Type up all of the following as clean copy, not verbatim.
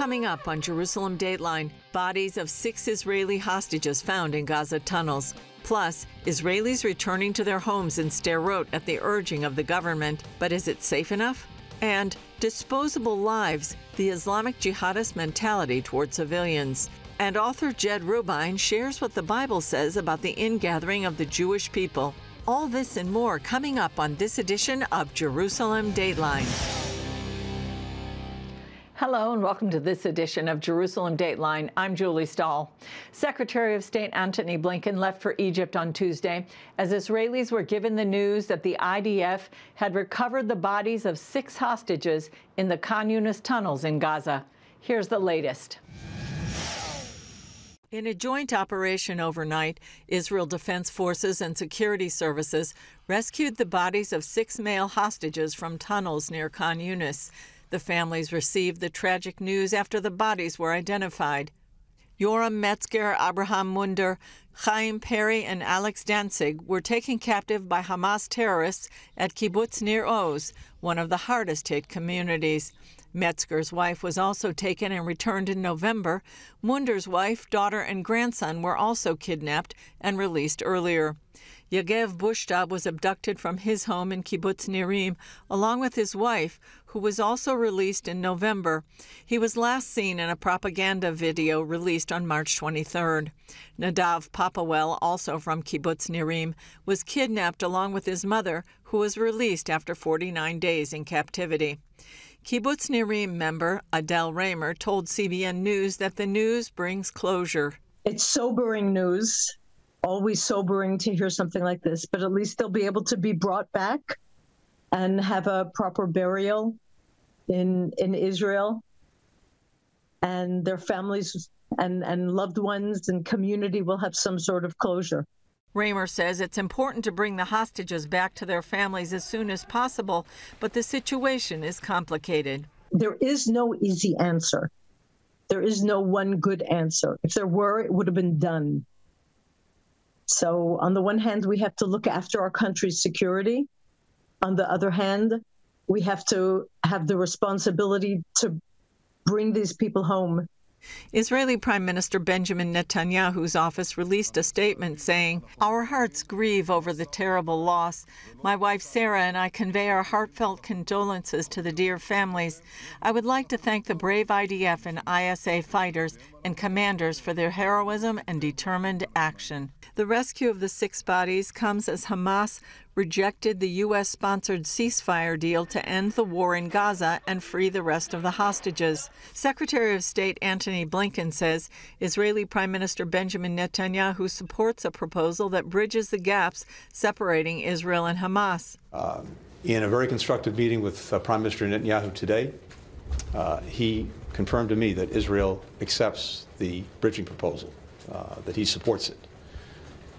Coming up on Jerusalem Dateline, bodies of 6 Israeli hostages found in Gaza tunnels. Plus, Israelis returning to their homes in Sderot at the urging of the government. But is it safe enough? And disposable lives, the Islamic jihadist mentality toward civilians. And author Jed Robyn shares what the Bible says about the ingathering of the Jewish people. All this and more coming up on this edition of Jerusalem Dateline. Hello and welcome to this edition of Jerusalem Dateline. I'm Julie Stahl. Secretary of State Antony Blinken left for Egypt on Tuesday as Israelis were given the news that the IDF had recovered the bodies of 6 hostages in the Khan Yunis tunnels in Gaza. Here's the latest. In a joint operation overnight, Israel Defense Forces and security services rescued the bodies of 6 male hostages from tunnels near Khan Yunis. The families received the tragic news after the bodies were identified. Yoram Metzger, Abraham Munder, Chaim Perry, and Alex Danzig were taken captive by Hamas terrorists at Kibbutz Nir Oz, one of the hardest-hit communities. Metzger's wife was also taken and returned in November. Munder's wife, daughter, and grandson were also kidnapped and released earlier. Yagev Bushtab was abducted from his home in Kibbutz Nirim, along with his wife, who was also released in November. He was last seen in a propaganda video released on March 23rd. Nadav Papawel, also from Kibbutz Nirim, was kidnapped along with his mother, who was released after 49 days in captivity. Kibbutz Nirim member Adele Raymer told CBN News that the news brings closure. It's sobering news. Always sobering to hear something like this, but at least they'll be able to be brought back and have a proper burial in Israel, and their families and loved ones and community will have some sort of closure. Raymer says it's important to bring the hostages back to their families as soon as possible, but the situation is complicated. There is no easy answer. There is no one good answer. If there were, it would have been done. So on the one hand, we have to look after our country's security. On the other hand, we have to have the responsibility to bring these people home. Israeli Prime Minister Benjamin Netanyahu's office released a statement saying, "Our hearts grieve over the terrible loss. My wife Sarah and I convey our heartfelt condolences to the dear families. I would like to thank the brave IDF and ISA fighters and commanders for their heroism and determined action." The rescue of the 6 bodies comes as Hamas rejected the U.S.-sponsored ceasefire deal to end the war in Gaza and free the rest of the hostages. Secretary of State Antony Blinken says Israeli Prime Minister Benjamin Netanyahu supports a proposal that bridges the gaps separating Israel and Hamas. In a very constructive meeting with Prime Minister Netanyahu today, he confirmed to me that Israel accepts the bridging proposal, that he supports it.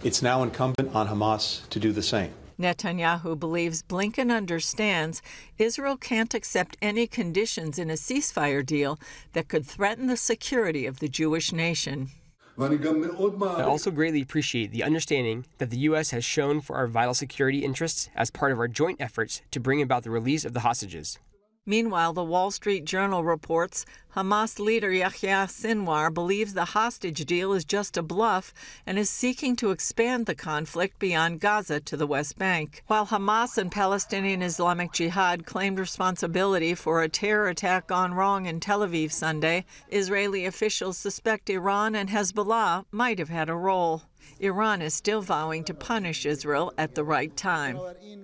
It's now incumbent on Hamas to do the same. Netanyahu believes Blinken understands Israel can't accept any conditions in a ceasefire deal that could threaten the security of the Jewish nation. I also greatly appreciate the understanding that the U.S. has shown for our vital security interests as part of our joint efforts to bring about the release of the hostages. Meanwhile, the Wall Street Journal reports Hamas leader Yahya Sinwar believes the hostage deal is just a bluff and is seeking to expand the conflict beyond Gaza to the West Bank. While Hamas and Palestinian Islamic Jihad claimed responsibility for a terror attack gone wrong in Tel Aviv Sunday, Israeli officials suspect Iran and Hezbollah might have had a role. Iran is still vowing to punish Israel at the right time.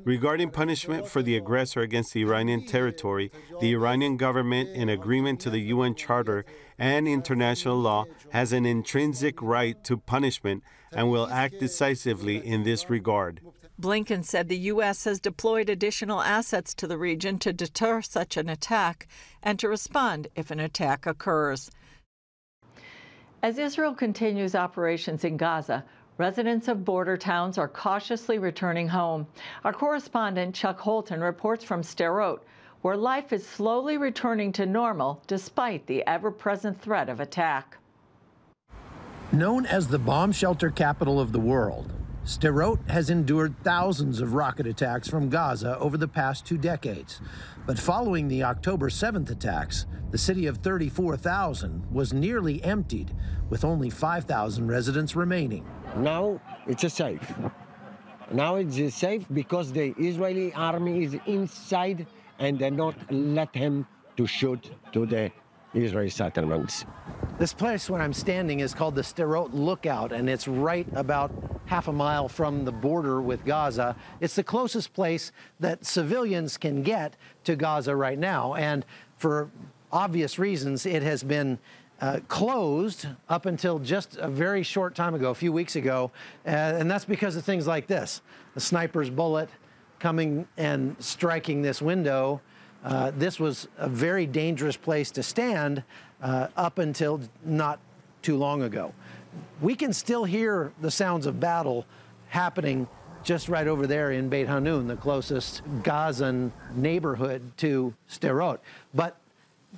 Regarding punishment for the aggressor against the Iranian territory, the Iranian government, in agreement to the UN Charter and international law, has an intrinsic right to punishment and will act decisively in this regard. Blinken said the U.S. has deployed additional assets to the region to deter such an attack and to respond if an attack occurs. As Israel continues operations in Gaza, residents of border towns are cautiously returning home. Our correspondent Chuck Holton reports from Sderot, where life is slowly returning to normal despite the ever-present threat of attack. Known as the bomb shelter capital of the world, Sderot has endured thousands of rocket attacks from Gaza over the past 2 decades. But following the October 7th attacks, the city of 34,000 was nearly emptied, with only 5,000 residents remaining. Now it's safe. Now it's safe because the Israeli army is inside and they not let him to shoot to the Israeli settlements. This place where I'm standing is called the Sderot Lookout, and it's right about half a mile from the border with Gaza. It's the closest place that civilians can get to Gaza right now, and for obvious reasons, it has been closed up until just a very short time ago, a few weeks ago, and that's because of things like this. The sniper's bullet coming and striking this window. This was a very dangerous place to stand up until not too long ago. We can still hear the sounds of battle happening just right over there in Beit Hanun, the closest Gazan neighborhood to Sderot. But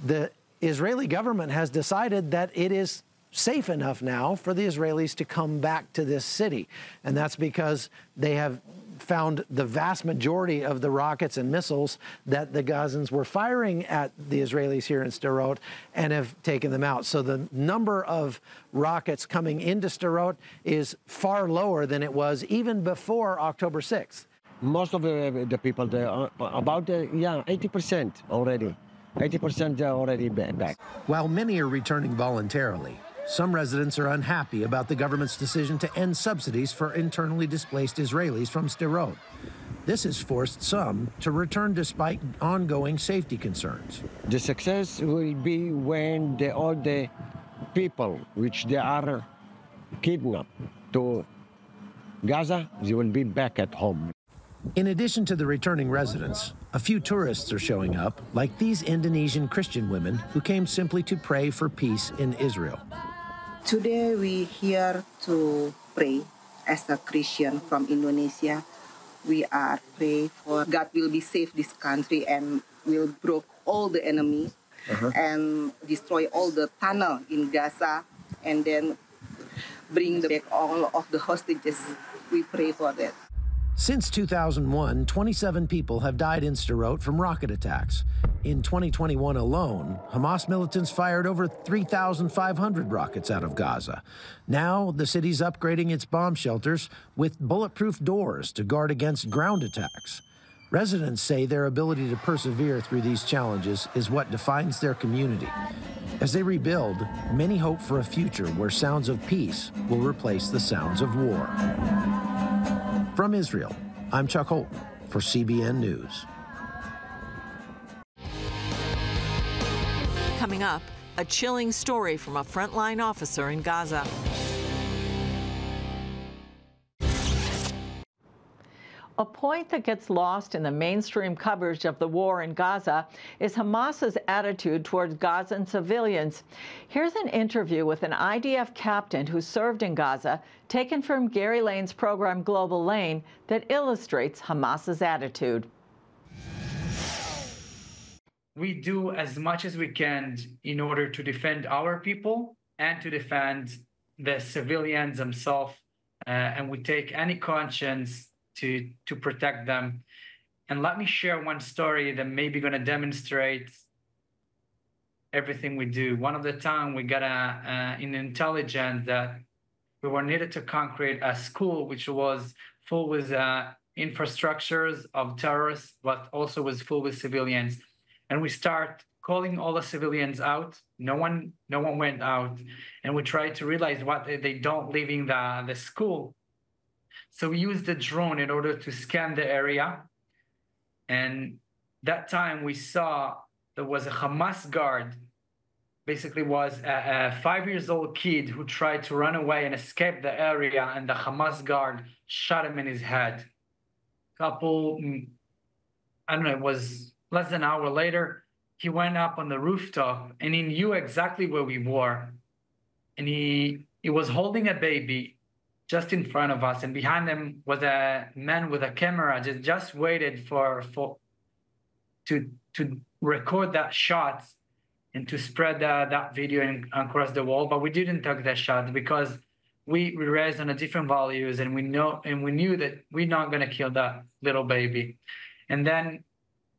the Israeli government has decided that it is safe enough now for the Israelis to come back to this city. And that's because they have found the vast majority of the rockets and missiles that the Gazans were firing at the Israelis here in Sderot and have taken them out. So the number of rockets coming into Sderot is far lower than it was even before October 6th. Most of the people, about 80% already. 80% are already back. While many are returning voluntarily, some residents are unhappy about the government's decision to end subsidies for internally displaced Israelis from Sderot. This has forced some to return despite ongoing safety concerns. The success will be when all the people which they are kidnapped to Gaza, they will be back at home. In addition to the returning residents, a few tourists are showing up, like these Indonesian Christian women who came simply to pray for peace in Israel. Today we here to pray as a Christian from Indonesia. We are pray for God will be save this country and will break all the enemies and destroy all the tunnel in Gaza and then bring back all of the hostages. We pray for that. Since 2001, 27 people have died in Sderot from rocket attacks. In 2021 alone, Hamas militants fired over 3,500 rockets out of Gaza. Now, the city's upgrading its bomb shelters with bulletproof doors to guard against ground attacks. Residents say their ability to persevere through these challenges is what defines their community. As they rebuild, many hope for a future where sounds of peace will replace the sounds of war. From Israel, I'm Chuck Holton for CBN News. Coming up, a chilling story from a frontline officer in Gaza. A point that gets lost in the mainstream coverage of the war in Gaza is Hamas's attitude towards Gazan civilians. Here's an interview with an IDF captain who served in Gaza, taken from Gary Lane's program Global Lane, that illustrates Hamas's attitude. We do as much as we can in order to defend our people and to defend the civilians themselves, and we take any conscience to protect them. And let me share one story that may be going to demonstrate everything we do. One of the time we got an intelligence that we were needed to concrete a school which was full with infrastructures of terrorists, but also was full with civilians. And we start calling all the civilians out. No one went out. And we tried to realize what they don't leaving the school. So we used the drone in order to scan the area. And that time we saw there was a Hamas guard, basically was a 5-year-old kid who tried to run away and escape the area, and the Hamas guard shot him in his head. I don't know, it was less than an hour later, he went up on the rooftop and he knew exactly where we were. And he was holding a baby just in front of us, and behind him was a man with a camera, just waited to record that shot and to spread that video across the wall. But we didn't take that shot because we raised on a different values, and we knew that we're not going to kill that little baby. And then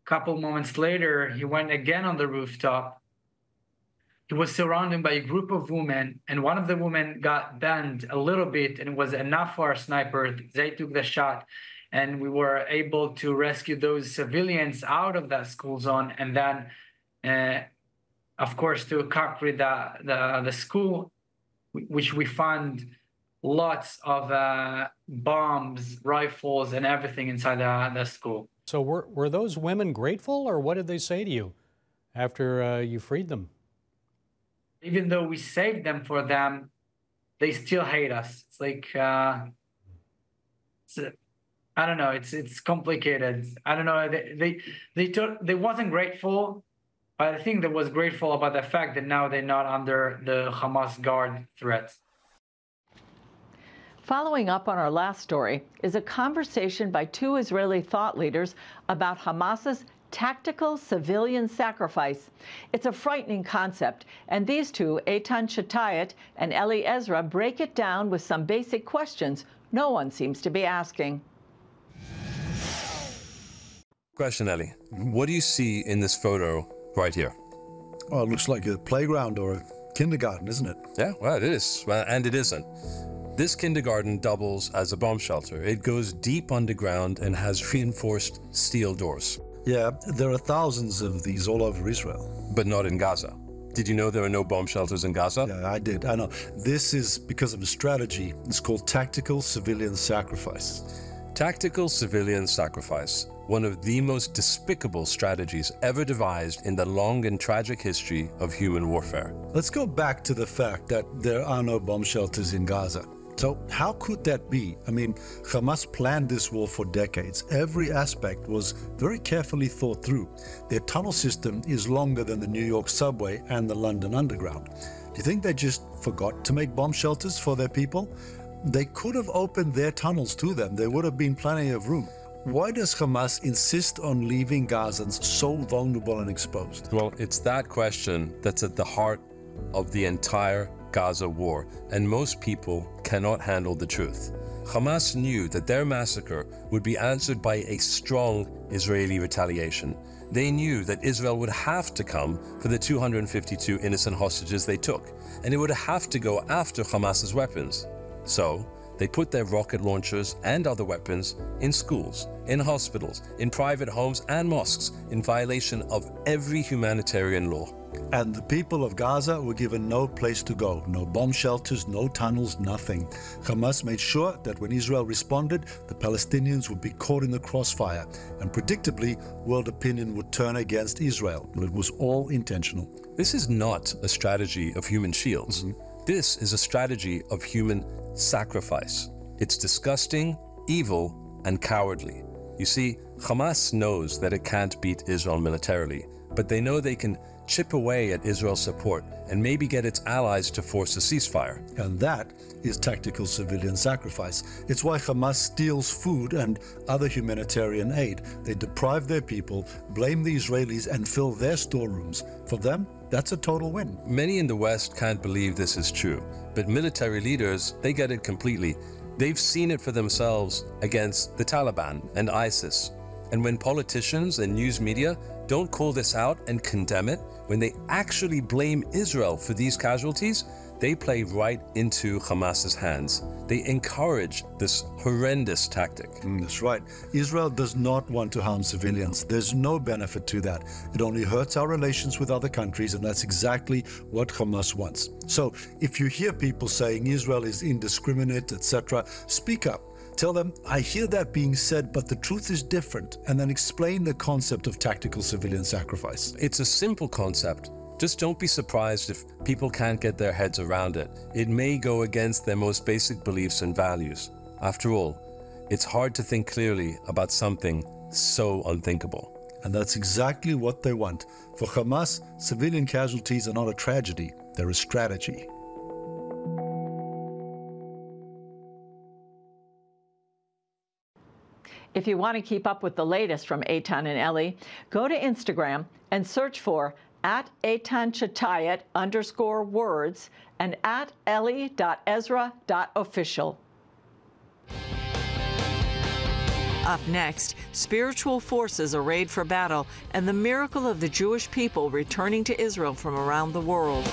a couple moments later, he went again on the rooftop. He was surrounded by a group of women, and one of the women got bent a little bit, and it was enough for our sniper. They took the shot, and we were able to rescue those civilians out of that school zone, and then, of course, to conquer the school, which we found lots of bombs, rifles, and everything inside the school. So were those women grateful, or what did they say to you after you freed them? Even though we saved them for them, they still hate us. It's like, I don't know, it's complicated. I don't know, they wasn't grateful, but I think they was grateful about the fact that now they're not under the Hamas guard threat. Following up on our last story is a conversation by two Israeli thought leaders about Hamas's tactical civilian sacrifice. It's a frightening concept, and these two, Eitan Shatayat and Eli Ezra, break it down with some basic questions no one seems to be asking. Question, Eli. What do you see in this photo right here? Well, it looks like a playground or a kindergarten, isn't it? Yeah, well, it is. Well, and it isn't. This kindergarten doubles as a bomb shelter. It goes deep underground and has reinforced steel doors. Yeah, there are thousands of these all over Israel. But not in Gaza. Did you know there are no bomb shelters in Gaza? Yeah, I did. I know. This is because of a strategy. It's called tactical civilian sacrifice. Tactical civilian sacrifice. One of the most despicable strategies ever devised in the long and tragic history of human warfare. Let's go back to the fact that there are no bomb shelters in Gaza. So how could that be? I mean, Hamas planned this war for decades. Every aspect was very carefully thought through. Their tunnel system is longer than the New York subway and the London Underground. Do you think they just forgot to make bomb shelters for their people? They could have opened their tunnels to them. There would have been plenty of room. Why does Hamas insist on leaving Gazans so vulnerable and exposed? Well, it's that question that's at the heart of the entire Gaza war, and most people cannot handle the truth. Hamas knew that their massacre would be answered by a strong Israeli retaliation. They knew that Israel would have to come for the 252 innocent hostages they took, and it would have to go after Hamas's weapons. So they put their rocket launchers and other weapons in schools, in hospitals, in private homes and mosques, in violation of every humanitarian law. And the people of Gaza were given no place to go, no bomb shelters, no tunnels, nothing. Hamas made sure that when Israel responded, the Palestinians would be caught in the crossfire, and predictably, world opinion would turn against Israel. It was all intentional. This is not a strategy of human shields. This is a strategy of human sacrifice. It's disgusting, evil, and cowardly. You see, Hamas knows that it can't beat Israel militarily, but they know they can chip away at Israel's support and maybe get its allies to force a ceasefire. And that is tactical civilian sacrifice. It's why Hamas steals food and other humanitarian aid. They deprive their people, blame the Israelis, and fill their storerooms. For them, that's a total win. Many in the West can't believe this is true, but military leaders, they get it completely. They've seen it for themselves against the Taliban and ISIS. And when politicians and news media don't call this out and condemn it, when they actually blame Israel for these casualties, they play right into Hamas's hands. They encourage this horrendous tactic. That's right. Israel does not want to harm civilians. There's no benefit to that. It only hurts our relations with other countries, and that's exactly what Hamas wants. So if you hear people saying Israel is indiscriminate, etc., speak up. Tell them, I hear that being said, but the truth is different, and then explain the concept of tactical civilian sacrifice. It's a simple concept. Just don't be surprised if people can't get their heads around it. It may go against their most basic beliefs and values. After all, it's hard to think clearly about something so unthinkable. And that's exactly what they want. For Hamas, civilian casualties are not a tragedy, they're a strategy. If you want to keep up with the latest from Eitan and Eli, go to Instagram and search for at @eitan_words, and at eli.ezra.official. Up next, spiritual forces arrayed for battle and the miracle of the Jewish people returning to Israel from around the world.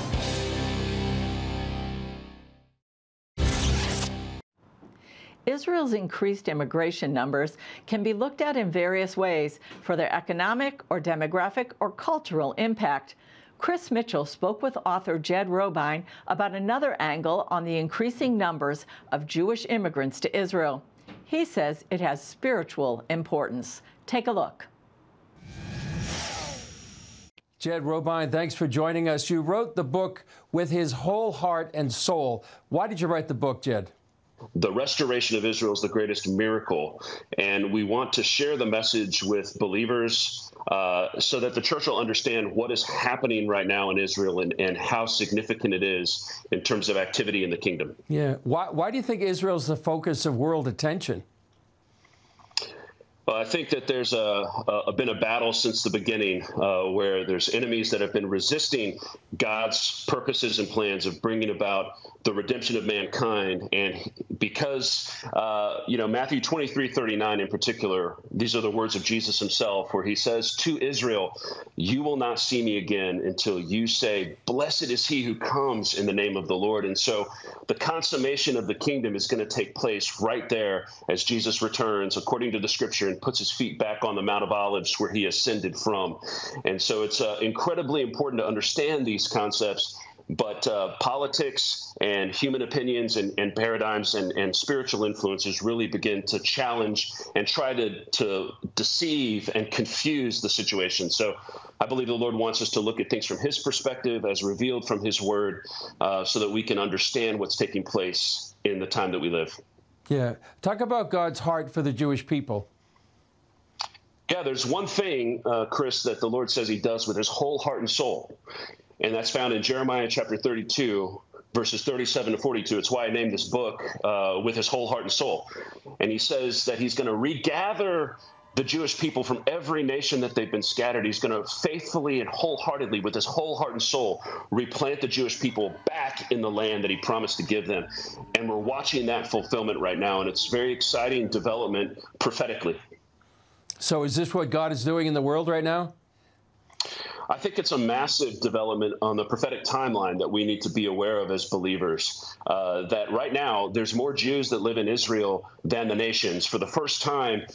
Israel's increased immigration numbers can be looked at in various ways for their economic or demographic or cultural impact. Chris Mitchell spoke with author Jed Robyn about another angle on the increasing numbers of Jewish immigrants to Israel. He says it has spiritual importance. Take a look. Jed Robyn, thanks for joining us. You wrote the book with his whole heart and soul. Why did you write the book, Jed? The restoration of Israel is the greatest miracle, and we want to share the message with believers so that the church will understand what is happening right now in Israel and how significant it is in terms of activity in the kingdom. Yeah. Why do you think Israel's the focus of world attention? Well, I think that there's been a battle since the beginning where there's enemies that have been resisting God's purposes and plans of bringing about the redemption of mankind. And because, Matthew 23:39 in particular, these are the words of Jesus himself, where he says to Israel, "You will not see me again until you say, 'Blessed is he who comes in the name of the Lord.'" And so the consummation of the kingdom is going to take place right there as Jesus returns, according to the scripture, and puts his feet back on the Mount of Olives where he ascended from. And so it's incredibly important to understand these concepts. But politics and human opinions and paradigms and spiritual influences really begin to challenge and try to deceive and confuse the situation. So I believe the Lord wants us to look at things from his perspective as revealed from his word so that we can understand what's taking place in the time that we live. Yeah. Talk about God's heart for the Jewish people. Yeah, there's one thing, Chris, that the Lord says he does with his whole heart and soul. And that's found in Jeremiah chapter 32, verses 37 to 42. It's why I named this book with his whole heart and soul. And he says that he's going to regather the Jewish people from every nation that they've been scattered. He's going to faithfully and wholeheartedly, with his whole heart and soul, replant the Jewish people back in the land that he promised to give them. And we're watching that fulfillment right now. And it's very exciting development prophetically. So is this what God is doing in the world right now? I think it's a massive development on the prophetic timeline that we need to be aware of as believers, that right now there's more Jews that live in Israel than the nations for the first time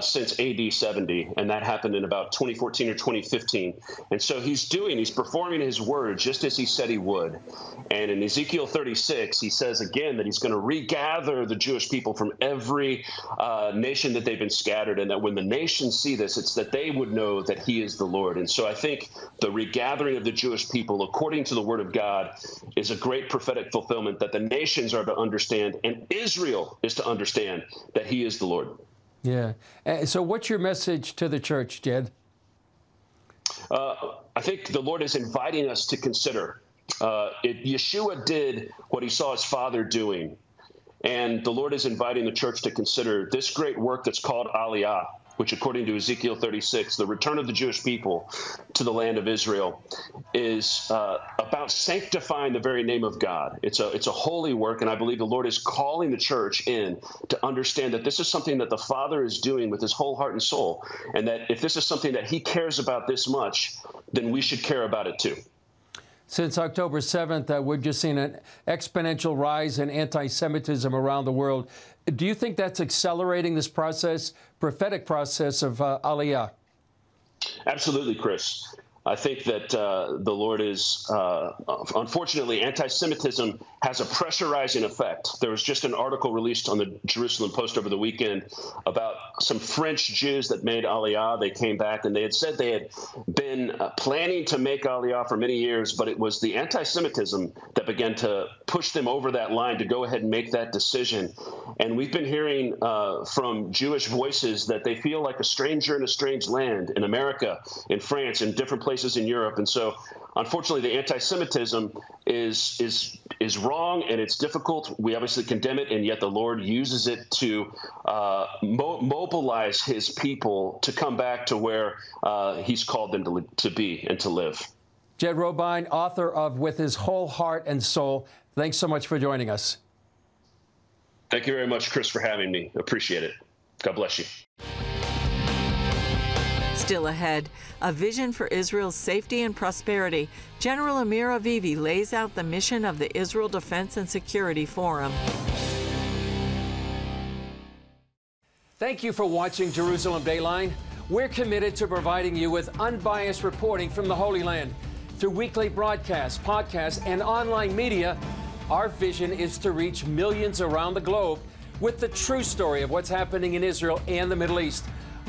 since AD 70. And that happened in about 2014 or 2015. And so he's performing his word just as he said he would. And in Ezekiel 36, he says again that he's going to regather the Jewish people from every nation that they've been scattered. And that when the nations see this, it's that they would know that he is the Lord. And so I think the regathering of the Jewish people, according to the word of God, is a great prophetic fulfillment that the nations are to understand, and Israel is to understand that he is the Lord. Yeah. So what's your message to the church, Jed? I think the Lord is inviting us to consider. Yeshua did what he saw his Father doing, and the Lord is inviting the church to consider this great work that's called Aliyah, which according to Ezekiel 36, the return of the Jewish people to the land of Israel, is about sanctifying the very name of God. It's a holy work, and I believe the Lord is calling the church in to understand that this is something that the Father is doing with his whole heart and soul, and that if this is something that he cares about this much, then we should care about it too. Since October 7th, we've just seen an exponential rise in anti-Semitism around the world. Do you think that's accelerating this process, prophetic process of Aliyah? Absolutely, Chris. I think that the Lord is, unfortunately, anti-Semitism has a pressurizing effect. There was just an article released on the Jerusalem Post over the weekend about some French Jews that made Aliyah. They came back and they had said they had been planning to make Aliyah for many years, but it was the anti-Semitism that began to push them over that line to go ahead and make that decision. And we've been hearing from Jewish voices that they feel like a stranger in a strange land in America, in France, in different places in Europe. And so, unfortunately, the anti-Semitism is wrong and it's difficult. We obviously condemn it, and yet the Lord uses it to mobilize his people to come back to where he's called them to be and to live. Jed Robyn, author of With His Whole Heart and Soul. Thanks so much for joining us. Thank you very much, Chris, for having me. Appreciate it. God bless you. Still ahead, a vision for Israel's safety and prosperity. General Amir Avivi lays out the mission of the Israel Defense and Security Forum. Thank you for watching Jerusalem Dateline. We're committed to providing you with unbiased reporting from the Holy Land. Through weekly broadcasts, podcasts, and online media, our vision is to reach millions around the globe with the true story of what's happening in Israel and the Middle East,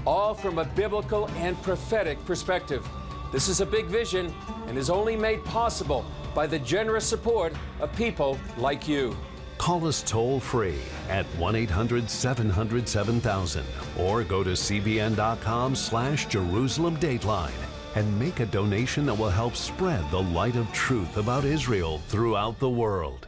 all from a biblical and prophetic perspective. This is a big vision and is only made possible by the generous support of people like you. Call us toll-free at 1-800-700-7000 or go to cbn.com/Jerusalem Dateline and make a donation that will help spread the light of truth about Israel throughout the world.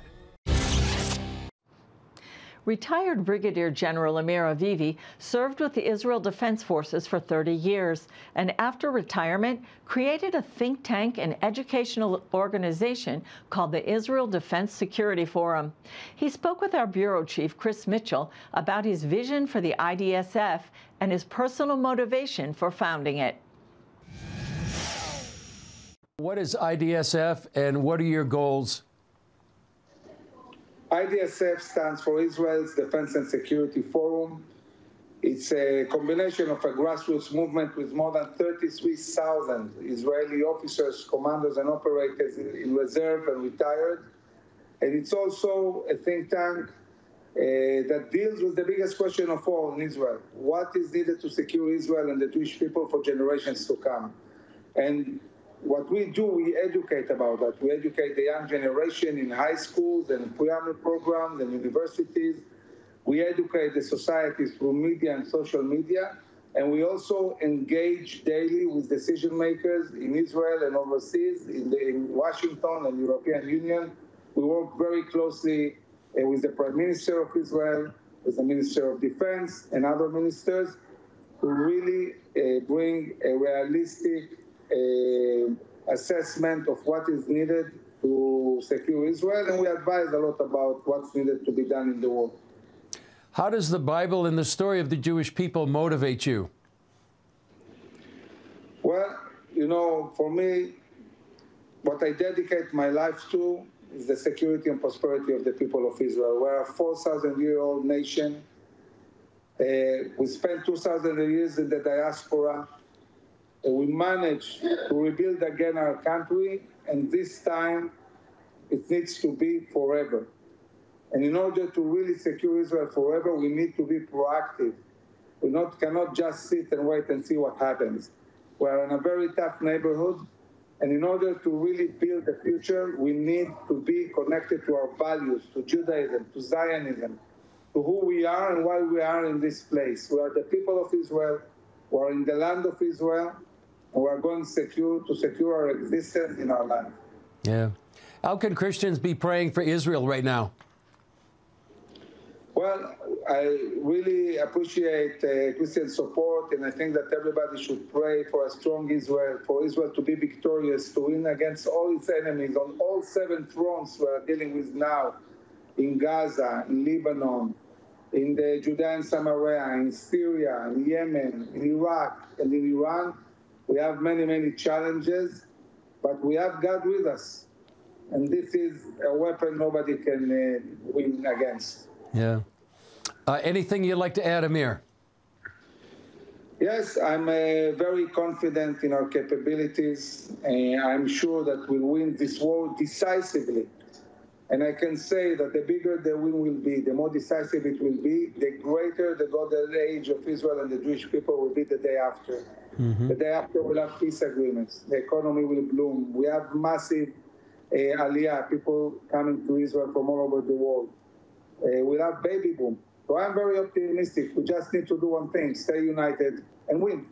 Retired Brigadier General Amir Avivi served with the Israel Defense Forces for 30 years, and after retirement, created a think tank and educational organization called the Israel Defense Security Forum. He spoke with our bureau chief, Chris Mitchell, about his vision for the IDSF and his personal motivation for founding it. What is IDSF and what are your goals? IDSF stands for Israel's Defense and Security Forum. It's a combination of a grassroots movement with more than 33,000 Israeli officers, commanders, and operators in reserve and retired. And it's also a think tank that deals with the biggest question of all in Israel. What is needed to secure Israel and the Jewish people for generations to come? And what we do, we educate about that. We educate the young generation in high schools and pre-army programs and universities. We educate the society through media and social media. And we also engage daily with decision makers in Israel and overseas, in Washington and European Union. We work very closely with the Prime Minister of Israel, with the Minister of Defense and other ministers to really bring a realistic assessment of what is needed to secure Israel, and we advise a lot about what's needed to be done in the world. How does the Bible and the story of the Jewish people motivate you? Well, you know, for me, what I dedicate my life to is the security and prosperity of the people of Israel. We're a 4,000-year-old nation. We spent 2,000 years in the diaspora. We managed to rebuild again our country, and this time it needs to be forever. And in order to really secure Israel forever, we need to be proactive. We cannot just sit and wait and see what happens. We're in a very tough neighborhood, and in order to really build the future, we need to be connected to our values, to Judaism, to Zionism, to who we are and why we are in this place. We are the people of Israel. We are in the land of Israel. We are going to secure our existence in our land. Yeah. How can Christians be praying for Israel right now? Well, I really appreciate Christian support, and I think that everybody should pray for a strong Israel, for Israel to be victorious, to win against all its enemies on all 7 fronts we are dealing with now, in Gaza, in Lebanon, in the Judea and Samaria, in Syria, in Yemen, in Iraq, and in Iran. We have many, many challenges, but we have God with us. And this is a weapon nobody can win against. Yeah. Anything you'd like to add, Amir? Yes, I'm very confident in our capabilities. I'm sure that we'll win this war decisively. And I can say that the bigger the win will be, the more decisive it will be, the greater the golden age of Israel and the Jewish people will be the day after. Mm-hmm. The day after we'll have peace agreements. The economy will bloom. We have massive Aliyah, people coming to Israel from all over the world. We'll have baby boom. So I'm very optimistic. We just need to do one thing, stay united and win.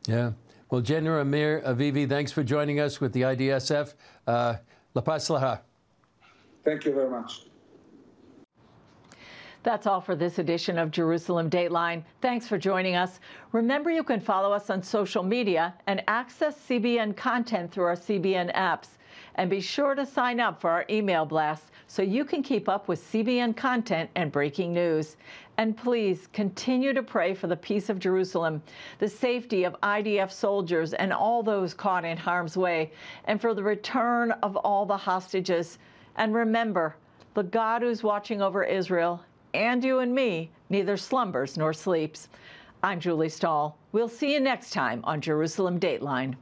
Yeah. Well, General Amir Avivi, thanks for joining us with the IDSF. La Paz Laha. Thank you very much. That's all for this edition of Jerusalem Dateline. Thanks for joining us. Remember, you can follow us on social media and access CBN content through our CBN apps. And be sure to sign up for our email blasts so you can keep up with CBN content and breaking news. And please continue to pray for the peace of Jerusalem, the safety of IDF soldiers and all those caught in harm's way, and for the return of all the hostages. And remember, the God who's watching over Israel and you and me neither slumbers nor sleeps. I'm Julie Stahl. We'll see you next time on Jerusalem Dateline.